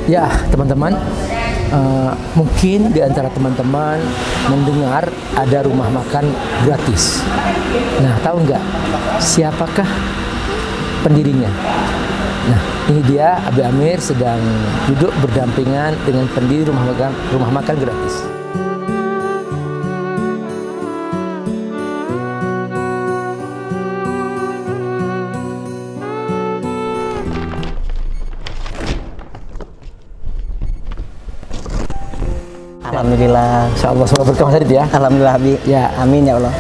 Ya, teman-teman, mungkin di antara teman-teman mendengar ada rumah makan gratis. Nah, tahu nggak siapakah pendirinya? Nah, ini dia Abi Amir sedang duduk berdampingan dengan pendiri rumah makan gratis. Alhamdulillah. Masya Allah, semoga berkah Mas Adit ya. Alhamdulillah Abi. Ya, Amin ya Allah.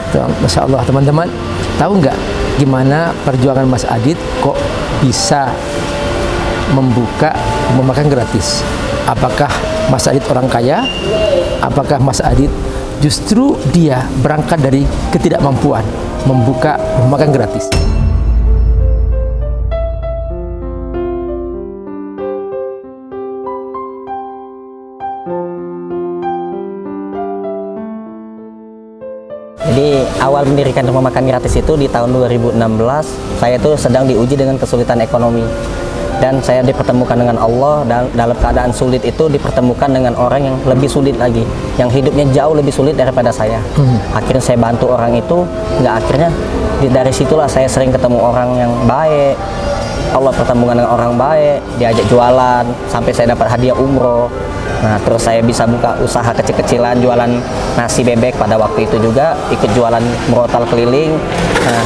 Masya Allah, teman-teman, tahu nggak gimana perjuangan Mas Adit kok bisa membuka rumah makan gratis? Apakah Mas Adit orang kaya? Apakah Mas Adit justru dia berangkat dari ketidakmampuan membuka rumah makan gratis? Jadi awal mendirikan rumah makan gratis itu di tahun 2016, saya tuh sedang diuji dengan kesulitan ekonomi. Dan saya dipertemukan dengan Allah, dan dalam keadaan sulit itu dipertemukan dengan orang yang lebih sulit lagi, yang hidupnya jauh lebih sulit daripada saya. Akhirnya saya bantu orang itu, dari situlah saya sering ketemu orang yang baik. Allah pertemukan dengan orang baik, diajak jualan, sampai saya dapat hadiah umroh. Nah, terus saya bisa buka usaha kecil-kecilan, jualan nasi bebek pada waktu itu juga, ikut jualan merotal keliling. Nah,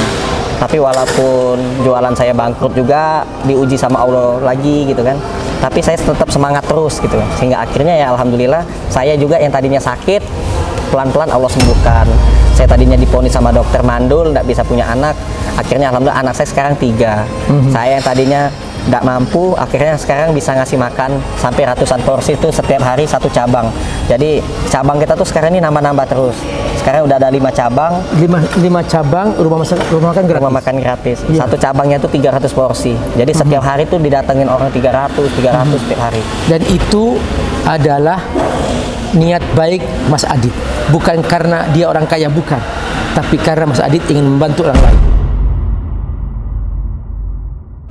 tapi walaupun jualan saya bangkrut juga, diuji sama Allah lagi gitu kan. Tapi saya tetap semangat terus gitu. Sehingga akhirnya ya alhamdulillah, saya juga yang tadinya sakit, pelan-pelan Allah sembuhkan. Saya tadinya diponis sama dokter mandul, tidak bisa punya anak. Akhirnya alhamdulillah anak saya sekarang 3. Saya yang tadinya tidak mampu, akhirnya sekarang bisa ngasih makan sampai ratusan porsi itu setiap hari 1 cabang. Jadi cabang kita tuh sekarang ini nambah-nambah terus. Sekarang udah ada 5 cabang. 5 cabang rumah makan gratis. Rumah makan gratis. Iya. Satu cabangnya tuh 300 porsi. Jadi setiap hari tuh didatengin orang 300 setiap hari. Dan itu adalah niat baik Mas Adit. Bukan karena dia orang kaya, bukan. Tapi karena Mas Adit ingin membantu orang lain.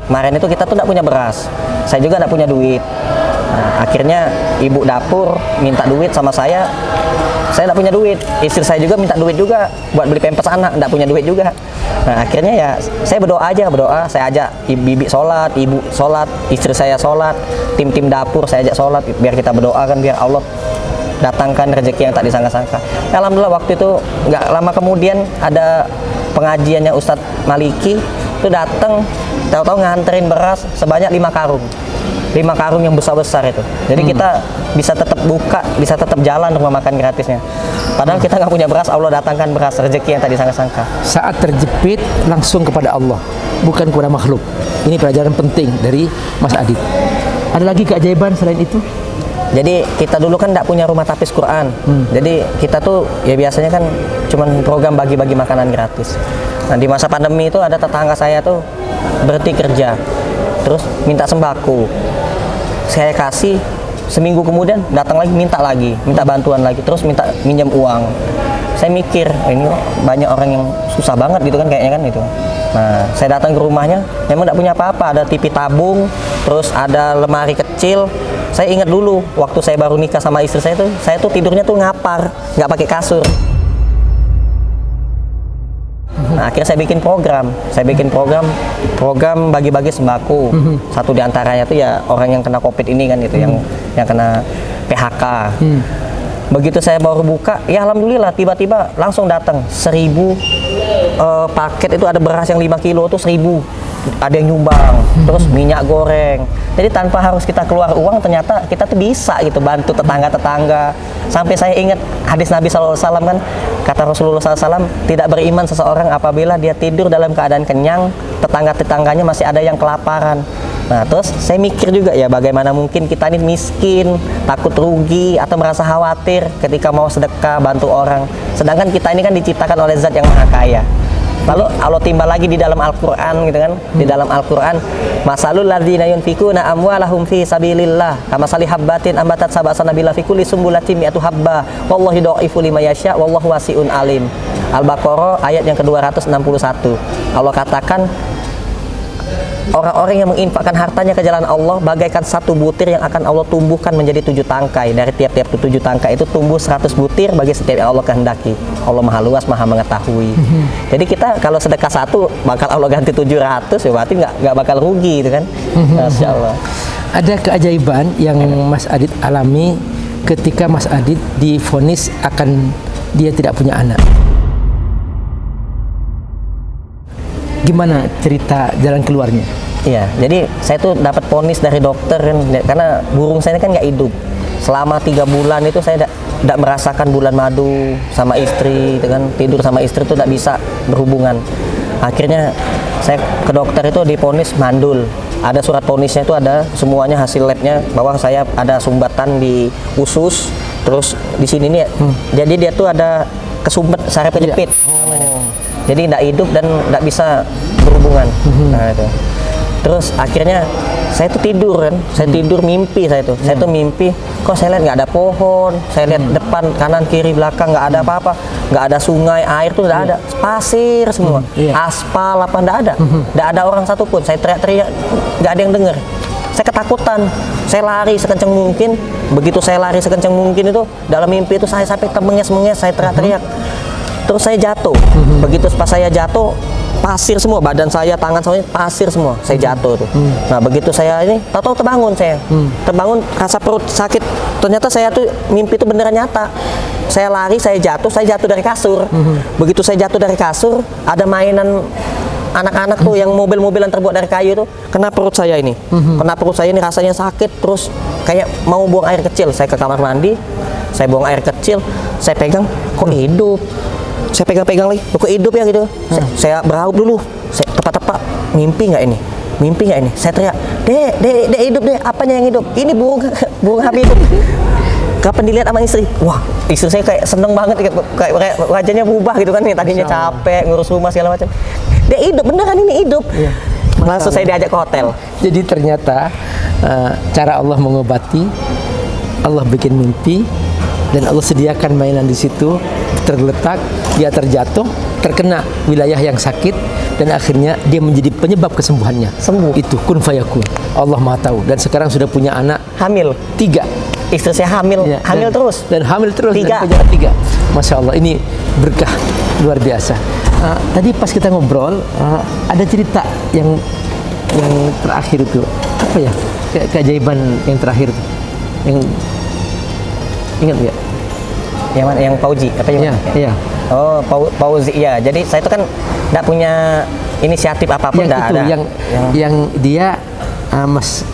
Kemarin itu kita tuh tidak punya beras, saya juga tidak punya duit. Nah, akhirnya ibu dapur minta duit sama saya tidak punya duit. Istri saya juga minta duit juga buat beli pampers anak, tidak punya duit juga. Nah, akhirnya ya saya berdoa, saya ajak bibi sholat, ibu sholat, istri saya sholat, tim dapur saya ajak sholat, biar kita berdoa kan, biar Allah datangkan rezeki yang tak disangka-sangka. Ya, alhamdulillah waktu itu nggak lama kemudian ada pengajiannya Ustadz Maliki itu datang, tahu-tahu nganterin beras sebanyak 5 karung. 5 karung yang besar-besar itu. Jadi kita bisa tetap buka, bisa tetap jalan rumah makan gratisnya. Padahal kita nggak punya beras, Allah datangkan beras, rezeki yang tak disangka-sangka. Saat terjepit langsung kepada Allah, bukan kepada makhluk. Ini pelajaran penting dari Mas Adit. Ada lagi keajaiban selain itu? Jadi kita dulu kan tidak punya rumah tapis Quran. Jadi kita tuh ya biasanya kan cuman program bagi-bagi makanan gratis. Nah, di masa pandemi itu ada tetangga saya tuh berhenti kerja, terus minta sembako. Saya kasih, seminggu kemudian datang lagi, minta bantuan lagi, terus minta minjem uang. Saya mikir, ini banyak orang yang susah banget gitu kan kayaknya kan itu. Nah, saya datang ke rumahnya, memang tidak punya apa-apa, ada TV tabung, terus ada lemari kecil. Saya ingat dulu waktu saya baru nikah sama istri saya tuh tidurnya tuh ngapar, nggak pakai kasur. Nah, akhirnya saya bikin program bagi-bagi sembako. Satu diantaranya tuh ya orang yang kena COVID ini kan gitu, yang kena PHK. Begitu saya baru buka, ya alhamdulillah tiba-tiba langsung datang 1000 paket itu, ada beras yang 5 kilo tuh 1000. Ada yang nyumbang, terus minyak goreng. Jadi tanpa harus kita keluar uang, ternyata kita tuh bisa gitu bantu tetangga-tetangga. Sampai saya ingat hadis Nabi SAW kan, kata Rasulullah SAW, tidak beriman seseorang apabila dia tidur dalam keadaan kenyang, tetangga-tetangganya masih ada yang kelaparan. Nah, terus saya mikir juga ya, bagaimana mungkin kita ini miskin, takut rugi atau merasa khawatir ketika mau sedekah bantu orang. Sedangkan kita ini kan diciptakan oleh Zat yang Maha Kaya. Lalu Allah timbal lagi di dalam Al-Qur'an gitu kan. Di dalam Al-Qur'an, masalul ladzina yunfikuna amwalahum fi sabilillah kamasali habbatin ambatat sab'a sanabila fi kulli sumbulatin mi'atu habba wallahu yudha'ifu liman yasha wallahu wasi'un alim. Al-Baqarah ayat yang ke-261. Allah katakan orang-orang yang menginfakkan hartanya ke jalan Allah bagaikan satu butir yang akan Allah tumbuhkan menjadi 7 tangkai. Dari tiap-tiap 7 tangkai itu tumbuh 100 butir bagi setiap yang Allah kehendaki. Allah maha luas, maha mengetahui. Jadi kita kalau sedekah 1 bakal Allah ganti 700, ya berarti nggak bakal rugi gitu kan. Masya Allah. Ada keajaiban yang Mas Adit alami ketika Mas Adit divonis akan dia tidak punya anak. Gimana cerita jalan keluarnya? Iya, jadi saya tuh dapat vonis dari dokter kan, karena burung saya ini kan nggak hidup. Selama 3 bulan itu saya tidak merasakan bulan madu sama istri, gitu kan, tidur sama istri itu tidak bisa berhubungan. Akhirnya saya ke dokter itu divonis mandul. Ada surat vonisnya itu, ada semuanya hasil labnya bahwa saya ada sumbatan di usus, terus di sini nih, jadi dia tuh ada kesumbet saraf kejepit. Jadi tidak hidup dan tidak bisa berhubungan. Nah itu. Terus akhirnya saya tuh tidur kan, saya tidur mimpi saya tuh mimpi, kok saya lihat nggak ada pohon, saya lihat depan, kanan, kiri, belakang nggak ada apa-apa, nggak ada sungai, air tuh nggak ada, pasir semua, aspal apa nggak ada orang satupun. Saya teriak-teriak, nggak ada yang dengar. Saya ketakutan, saya lari sekencang mungkin. Begitu saya lari sekencang mungkin itu dalam mimpi itu saya sampai termenges-menges, saya teriak-teriak. Terus saya jatuh. Begitu pas saya jatuh, pasir semua, badan saya, tangan semuanya pasir semua, saya jatuh tuh. Nah begitu saya ini, tahu-tahu terbangun saya, terbangun rasa perut sakit. Ternyata saya tuh mimpi itu beneran nyata. Saya lari, saya jatuh dari kasur. Begitu saya jatuh dari kasur, ada mainan anak-anak tuh yang mobil-mobilan terbuat dari kayu itu kena perut saya ini. Kena perut saya ini rasanya sakit, terus kayak mau buang air kecil. Saya ke kamar mandi, saya buang air kecil, saya pegang, kok hidup. Saya pegang-pegang lagi, kok hidup ya gitu. Saya beraup dulu, saya tepat-tepat, mimpi nggak ini? Mimpi nggak ini? Saya teriak, dek hidup deh, apanya yang hidup? Ini burung Habibie. Kapan dilihat sama istri? Wah, istri saya kayak seneng banget, kayak wajahnya berubah gitu kan nih, tadinya capek ngurus rumah segala macam. Dia hidup, beneran ini hidup. Iya. Langsung saya diajak ke hotel. Jadi ternyata cara Allah mengobati, Allah bikin mimpi, dan Allah sediakan mainan di situ, terletak, dia terjatuh, terkena wilayah yang sakit, dan akhirnya dia menjadi penyebab kesembuhannya. Sembuh. Itu kun fayakun. Allah Maha tahu. Dan sekarang sudah punya anak Hamil. 3. Istri saya hamil, Ya, hamil terus. Dan hamil terus. 3. Dan punya 3. Masya Allah, ini berkah luar biasa. Tadi pas kita ngobrol, ada cerita yang terakhir itu. Apa ya? Keajaiban yang terakhir itu. Yang ingat nggak? Yang mana? Yang Fauzi? Apa yang? Iya. Oh, Fauzi. Iya. Jadi saya itu kan tidak punya inisiatif apapun, Yang itu, ada. yang dia Mas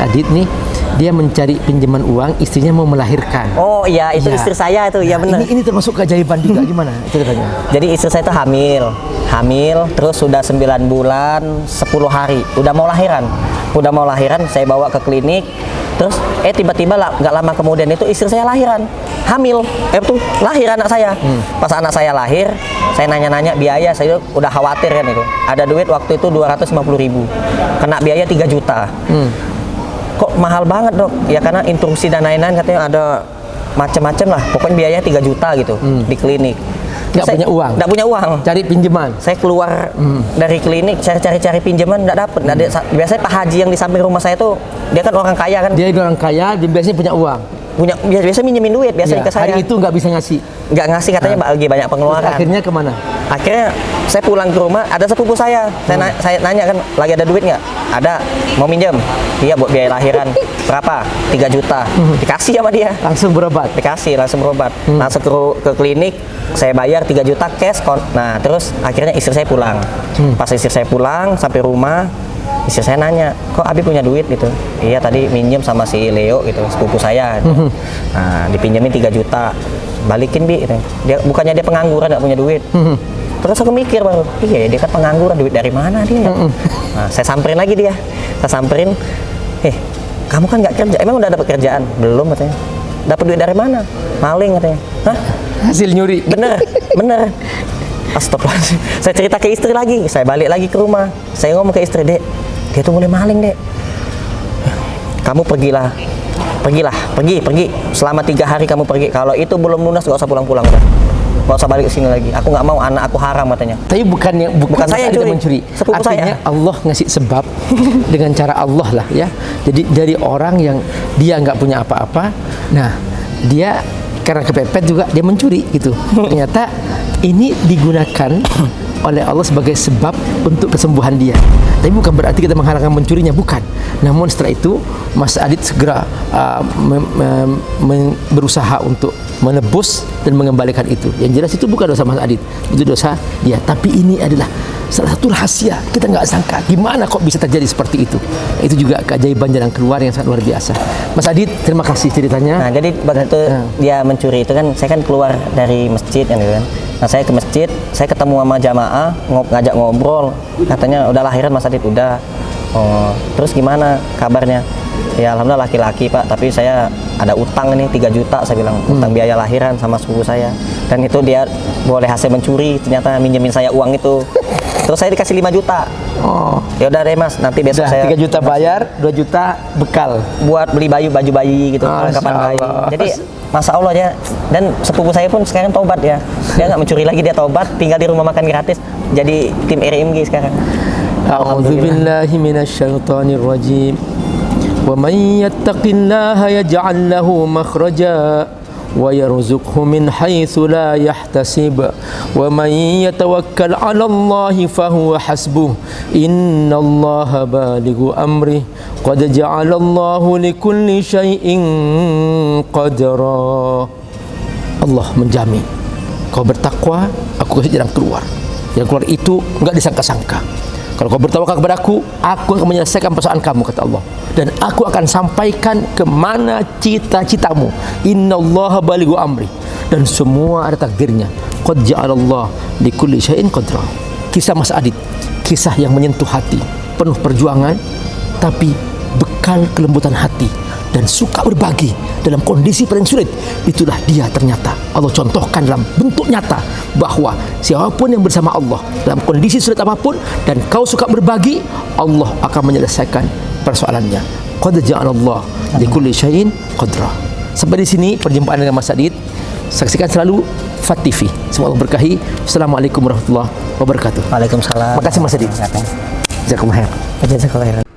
Adit nih, dia mencari pinjaman uang, istrinya mau melahirkan. Oh iya, itu Ya. istri saya itu, ya benar. Ini termasuk keajaiban juga, gimana ceritanya? Jadi istri saya itu hamil, terus sudah 9 bulan 10 hari, udah mau lahiran, saya bawa ke klinik. Terus tiba-tiba nggak lama kemudian itu istri saya lahiran, hamil, lahir anak saya. Pas anak saya lahir, saya nanya-nanya biaya, saya udah khawatir kan itu. Ada duit waktu itu 250.000, kena biaya 3 juta. Kok mahal banget dok? Ya karena instruksi dan lain-lain katanya ada macam-macam lah, pokoknya biayanya 3 juta gitu di klinik. Nggak punya uang? Nggak punya uang. Cari pinjaman? Saya keluar dari klinik, cari pinjaman, nggak dapet. Biasanya Pak Haji yang di samping rumah saya tuh, dia kan orang kaya kan. Dia orang kaya, dia biasanya punya uang. Biasa minjemin duit biasanya ke saya. Hari itu nggak bisa ngasih? Nggak ngasih katanya, lagi banyak pengeluaran. Terus akhirnya kemana? Akhirnya saya pulang ke rumah, ada sepupu saya. Saya nanya kan, lagi ada duit nggak? Ada, mau minjem? Iya buat biaya lahiran. Berapa? 3 juta. Dikasih sama dia. Langsung berobat? Dikasih, langsung berobat. Langsung ke klinik, saya bayar 3 juta cash. Nah terus akhirnya istri saya pulang. Pas istri saya pulang sampai rumah, istri saya nanya, kok Abi punya duit gitu? Iya tadi minjem sama si Leo gitu, sepupu saya gitu. Nah dipinjemin 3 juta, balikin Bi gitu. Bukannya dia pengangguran nggak punya duit. Terus aku mikir baru, iya dia kan pengangguran, duit dari mana dia? Nah saya samperin lagi dia, kamu kan nggak kerja, emang udah dapat kerjaan? Belum katanya. Dapat duit dari mana? Maling katanya. Hah? Hasil nyuri? Bener. Astagfirullahaladzim. Saya cerita ke istri lagi, saya balik lagi ke rumah, saya ngomong ke istri, Dek, dia tuh mulai maling, Dek. Kamu pergi. Selama 3 hari kamu pergi. Kalau itu belum lunas, gak usah pulang-pulang udah. nggak usah balik ke sini lagi. Aku nggak mau, anak aku haram katanya. Tapi bukan saya Mas Adit yang mencuri. sepupu Artinya saya. Allah ngasih sebab dengan cara Allah lah ya. Jadi dari orang yang dia nggak punya apa-apa, nah dia karena kepepet juga dia mencuri gitu. Ternyata ini digunakan oleh Allah sebagai sebab untuk kesembuhan dia. Tapi bukan berarti kita menghalalkan mencurinya, bukan. Namun setelah itu Mas Adit segera berusaha untuk menebus dan mengembalikan itu. Yang jelas itu bukan dosa Mas Adit, itu dosa dia. Tapi ini adalah salah satu rahasia. Kita nggak sangka gimana kok bisa terjadi seperti itu. Itu juga keajaiban jalan keluar yang sangat luar biasa. Mas Adit, terima kasih ceritanya. Nah, jadi begitu dia mencuri itu kan, saya kan keluar dari masjid kan, gitu kan. Nah, saya ke masjid, saya ketemu sama jamaah, ngajak ngobrol. Katanya udah lahiran Mas Adit, udah. Oh, terus gimana kabarnya? Ya alhamdulillah laki-laki Pak, tapi saya ada utang nih 3 juta, saya bilang utang biaya lahiran sama sepupu saya. Dan itu dia boleh hasil mencuri, ternyata minjemin saya uang itu. Terus saya dikasih 5 juta. Oh, Ya udah deh Mas, nanti besok sudah saya 3 juta bayar, 2 juta bekal. buat beli baju bayi gitu, perlengkapan bayi. Allah. Jadi Masya Allah ya, dan sepupu saya pun sekarang tobat ya. Dia nggak mencuri lagi, dia tobat, tinggal di rumah makan gratis. Jadi tim RMG sekarang. A'udzu billahi minasyaitonir rajim. Wa may yattaqillaha yaj'al lahu makhraja wa yarzuqhu min haitsu la yahtasib wa may yatawakkal 'ala Allahi fahuwa hasbuh innallaha balighu amri qad ja'ala Allahu likulli syai'in qadra. Allah menjamin kau bertakwa, aku kasih jalan keluar. Jalan keluar itu enggak disangka-sangka. Kalau kau bertawakal kepadaku, aku akan menyelesaikan persoalan kamu, kata Allah. Dan aku akan sampaikan kemana cita-citamu. Innallaha balighu amri. Dan semua ada takdirnya. Qad ja'alallah likulli syai'in qadra. Kisah Mas Adit, kisah yang menyentuh hati, penuh perjuangan, tapi bekal kelembutan hati dan suka berbagi dalam kondisi paling sulit. Itulah dia ternyata. Allah contohkan dalam bentuk nyata bahwa siapapun yang bersama Allah dalam kondisi sulit apapun dan kau suka berbagi, Allah akan menyelesaikan persoalannya. Qad ja'alallah likulli syai'in qadra. Sampai di sini perjumpaan dengan Mas Adit. Saksikan selalu FAT TV. Semoga Allah berkahi. Assalamualaikum warahmatullahi wabarakatuh. Waalaikumsalam. Makasih Mas Adit. Jazakumullah khair. Jazakallah khairan.